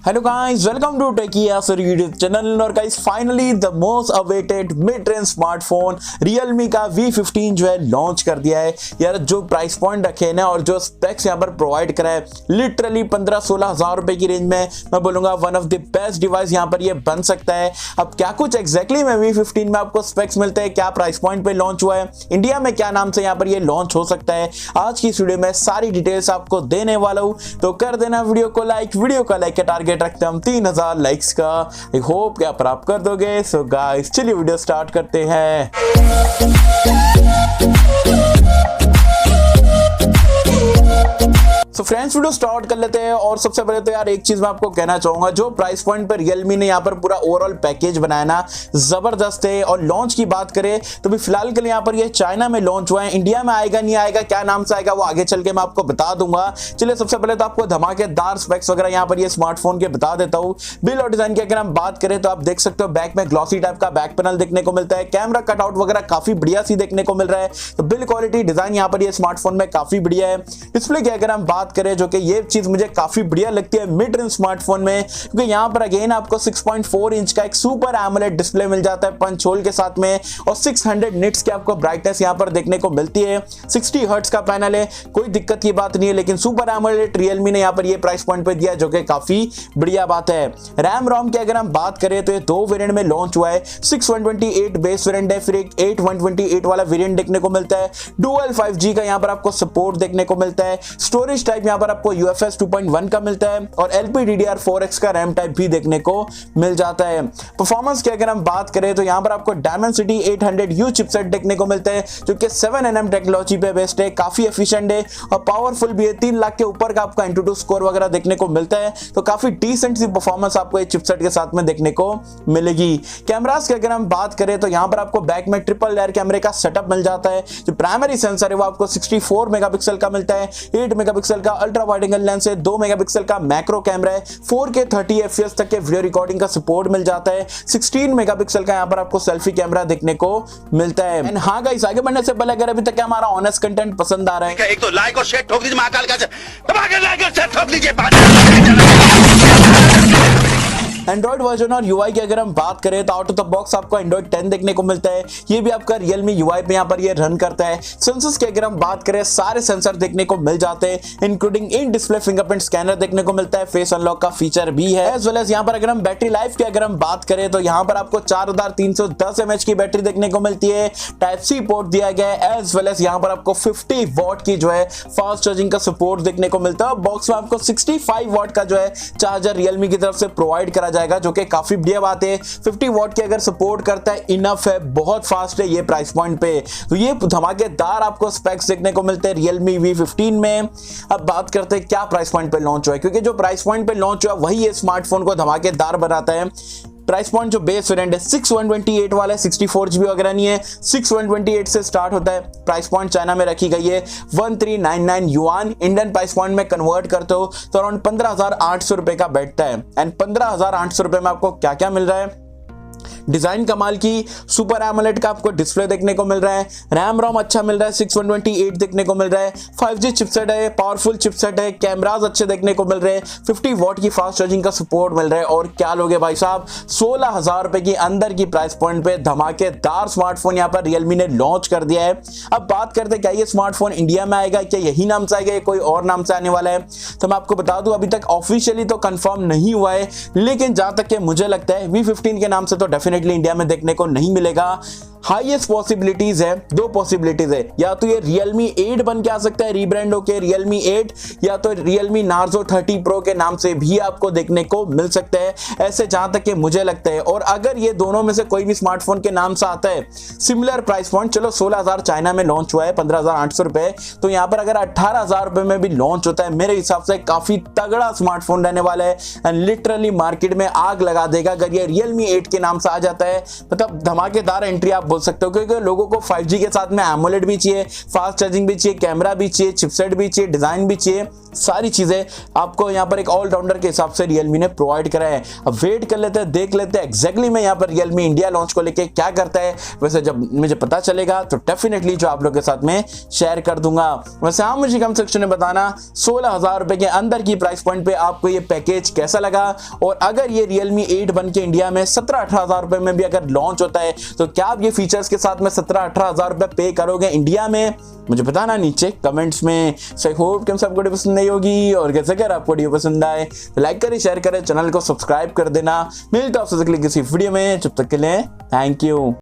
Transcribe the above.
Hello guys, welcome to techie Yasir YouTube channel. और guys finally the most awaited mid range smartphone Realme का V15 जो है launch कर दिया है। यार जो प्राइस पॉइंट रखे हैं ना और जो स्पेक्स यहाँ पर प्रोवाइड करा है, लिटरली 15-16 हज़ार रुपए की रेंज में मैं बोलूंगा one of the best device यहाँ पर ये बन सकता है। अब क्या कुछ एग्जैक्टली में V15 में आपको स्पेक्स मिलते हैं, क्या प्राइस पॉइंट पे लॉन्च हुआ है, इंडिया में क्या नाम से यहाँ पर ये लॉन्च हो सकता है, आज की इस वीडियो में सारी डिटेल्स आपको देने वाला हूँ। तो कर देना वीडियो को लाइक, वीडियो का लाइक का टारगेट रखते हैं हम 3000 लाइक्स का। आई होप कि आप प्राप्त कर दोगे। सो गाइस चलिए वीडियो स्टार्ट करते हैं। तो फ्रेंड्स वीडियो स्टार्ट कर लेते हैं। और सबसे पहले तो यार एक चीज मैं आपको कहना चाहूंगा, जो प्राइस पॉइंट पर Realme ने यहाँ पर पूरा ओवरऑल पैकेज बनाया ना, जबरदस्त है। और लॉन्च की बात करें तो भी फिलहाल के लिए यहाँ पर ये चाइना में लॉन्च हुआ है। इंडिया में आएगा नहीं आएगा, क्या नाम से आएगा वो आगे चल के मैं आपको बता दूंगा। चलिए सबसे पहले तो आपको धमाकेदार स्पेक्स वगैरह यहाँ पर ये स्मार्टफोन के बता देता हूँ। बिल और डिजाइन की अगर हम बात करें तो आप देख सकते हो बैक में ग्लॉसी टाइप का बैक पैनल देखने को मिलता है। कैमरा कटआउट वगैरह काफी बढ़िया सी देखने को मिल रहा है। तो बिल क्वालिटी डिजाइन यहाँ पर ये स्मार्टफोन में काफी बढ़िया है। डिस्प्ले की अगर हम बात करें, जो कि ये चीज मुझे काफी बढ़िया लगती है मिड रेंज स्मार्टफोन में, क्योंकि यहाँ पर अगेन आपको 6.4 इंच का एक सुपर एमोलेड डिस्प्ले मिल जाता है पंच होल के साथ में। और 600 निट्स की आपको ब्राइटनेस यहाँ पर देखने को मिलती है। 60 हर्ट्ज का पैनल है, कोई दिक्कत की बात नहीं है। लेकिन सुपर एमोलेड Realme ने यहाँ पर ये प्राइस पॉइंट पे दिया, जो कि काफी बढ़िया बात है। रैम रोम की अगर हम बात करें तो ये दो वेरिएंट में लॉन्च हुआ है। 6/128 बेस वेरिएंट है, फिर एक 8/128 वाला वेरिएंट देखने को मिलता है। डुअल 5G का यहाँ पर आपको सपोर्ट देखने को मिलता है। स्टोरेज टाइप यहाँ पर आपको UFS 2.1 का मिलता है और LPDDR4X का रैम टाइप भी देखने को मिल जाता है। परफॉर्मेंस की अगर हम बात करें तो यहाँ पर आपको Dimensity 800U चिपसेट देखने को मिलता है, जो कि 7nm टेक्नोलॉजी पे बेस्ड है, काफी एफिशिएंट है और पावरफुल भी है। 3 लाख के ऊपर का आपको Antutu स्कोर वगैरह देखने को मिलता है। तो काफी डिसेंट सी परफॉर्मेंस आपको इस चिपसेट के साथ में देखने को मिलेगी। कैमरास की अगर हम बात करें तो यहाँ पर आपको बैक में ट्रिपल लेयर कैमरे का सेटअप मिल जाता है। जो प्राइमरी सेंसर है वो आपको 64 मेगापिक्सल का मिलता है। 8 मेगापिक्सल का अल्ट्रा वाइड एंगल लेंस है, 2 मेगापिक्सल का मैक्रो कैमरा है, 4K 30 FPS तक के वीडियो रिकॉर्डिंग का सपोर्ट मिल जाता है। 16 मेगापिक्सल का यहाँ पर आपको सेल्फी कैमरा देखने को मिलता है। एंड हाँ गाइस, आगे बढ़ने से पहले अगर अभी तक हमारा ऑनेस्ट कंटेंट पसंद आ रहा है, एक तो लाइक और शेयर ठोक दीजिए, महाकाल का लाइक और शेयर ठोक दीजिए। एंड्रॉइड वर्जन और यूआई की अगर हम बात करें तो आउट ऑफ द बॉक्स आपको एंड्रॉइड 10 देखने को मिलता है। ये भी आपका Realme यूआई पे यहाँ पर ये रन करता है। सेंसर्स की अगर हम बात करें, सारे सेंसर देखने को मिल जाते हैं, including in display fingerprint scanner देखने को मिलता है। फेस अनलॉक का फीचर भी है। एज वेल एज यहाँ पर अगर हम बैटरी लाइफ की अगर हम बात करें तो यहाँ पर आपको 4310 mAh की बैटरी देखने को मिलती है। टाइप सी पोर्ट दिया गया है। एज वेल एज यहाँ पर आपको 50 वॉट की जो है फास्ट चार्जिंग का सपोर्ट देखने को मिलता है। बॉक्स में आपको 65 वॉट का जो है चार्जर Realme की तरफ से प्रोवाइड करा जाएगा, जो कि काफी बढ़िया बात है। 50 वॉट की अगर सपोर्ट करता है, इनफ है, बहुत फास्ट है ये प्राइस पॉइंट पे। तो ये धमाकेदार आपको स्पेक्स देखने को मिलते हैं Realme V15 में। अब बात करते हैं क्या प्राइस पॉइंट पे लॉन्च हुआ है, क्योंकि जो प्राइस पॉइंट पे लॉन्च हुआ वही ये स्मार्टफोन को धमाकेदार बनाता है। प्राइस पॉइंट जो बेस वेरिएंट है 6/128 वाला है, 64GB वगैरह नहीं है, 6/128 से स्टार्ट होता है। प्राइस पॉइंट चाइना में रखी गई है 1399 युआन। इंडियन प्राइस पॉइंट में कन्वर्ट करते हो तो अराउंड 15,800 रुपए का बैठता है। एंड 15,800 रुपए में आपको क्या क्या मिल रहा है? डिजाइन कमाल की सुपर एमोलेड का आपको डिस्प्ले देखने को मिल रहा है। रैम रोम अच्छा मिल रहा है, 6/128 देखने को मिल रहा है। 5G चिपसेट है, पावरफुल चिपसेट है। कैमरास अच्छे देखने को मिल रहे हैं। 50 वॉट की फास्ट चार्जिंग का सपोर्ट मिल रहा है। और क्या लोगे भाई साहब, 16,000 रुपए की अंदर की प्राइस पॉइंट पे धमाकेदार स्मार्टफोन यहाँ पर Realme ने लॉन्च कर दिया है। अब बात करते हैं क्या ये स्मार्टफोन इंडिया में आएगा, क्या यही नाम से आएगा, कोई और नाम से आने वाला है? तो मैं आपको बता दूं अभी तक ऑफिशियली तो कंफर्म नहीं हुआ है, लेकिन जहां तक कि मुझे लगता है V15 के नाम से तो डेफिनेटली इंडिया में देखने को नहीं मिलेगा। हाईएस्ट पॉसिबिलिटीज है, 2 पॉसिबिलिटीज है, या तो ये Realme 8 बन के आ सकता है रीब्रांड होके Realme 8, या तो Realme Narzo 30 Pro के नाम से भी आपको देखने को मिल सकता है, ऐसे जहां तक कि मुझे लगता है। और अगर ये दोनों में से कोई भी स्मार्टफोन के नाम से आता है, सिमिलर प्राइस पॉइंट, चलो 16,000 चाइना में लॉन्च हुआ है, 15,800 रुपए, तो यहाँ पर अगर 18,000 रुपए में भी लॉन्च होता है, मेरे हिसाब से काफी तगड़ा स्मार्टफोन रहने वाला है एंड लिटरली मार्केट में आग लगा देगा। अगर ये Realme 8 के नाम से आ जाता है, मतलब धमाकेदार एंट्री आप बोल सकते हो, क्योंकि लोगों को 5G के साथ में एमोलेड भी चाहिए, फास्ट चार्जिंग भी चाहिए, कैमरा भी चाहिए, चिपसेट भी चाहिए, डिजाइन भी चाहिए, सारी चीजें आपको यहाँ पर एक ऑलराउंडर के हिसाब से Realme ने प्रोवाइड करा है। अब वेट कर लेते हैं, देख लेते हैं एग्जैक्टली मैं यहाँ पर Realme इंडिया लॉन्च को लेके क्या करता है। वैसे जब मुझे पता चलेगा तो डेफिनेटली जो आप लोग के साथ में शेयर कर दूंगा। वैसे हाँ, मुझे कमेंट सेक्शन में बताना 16,000 रुपए के अंदर की प्राइस पॉइंट पे आपको ये पैकेज कैसा लगा, और अगर ये Realme 8 बन के इंडिया में 17-18,000 रुपए में भी अगर लॉन्च होता है तो क्या आप ये फीचर्स के साथ में 17-18,000 रुपए पे करोगे इंडिया में? मुझे बताना नीचे कमेंट्स में। सो आई होप कि सबको वीडियो पसंद आई होगी, और कैसे अगर आपको वीडियो पसंद आए तो लाइक करें, शेयर करें, चैनल को सब्सक्राइब कर देना। मिलता है आपसे किसी वीडियो में, जब तक के लिए थैंक यू।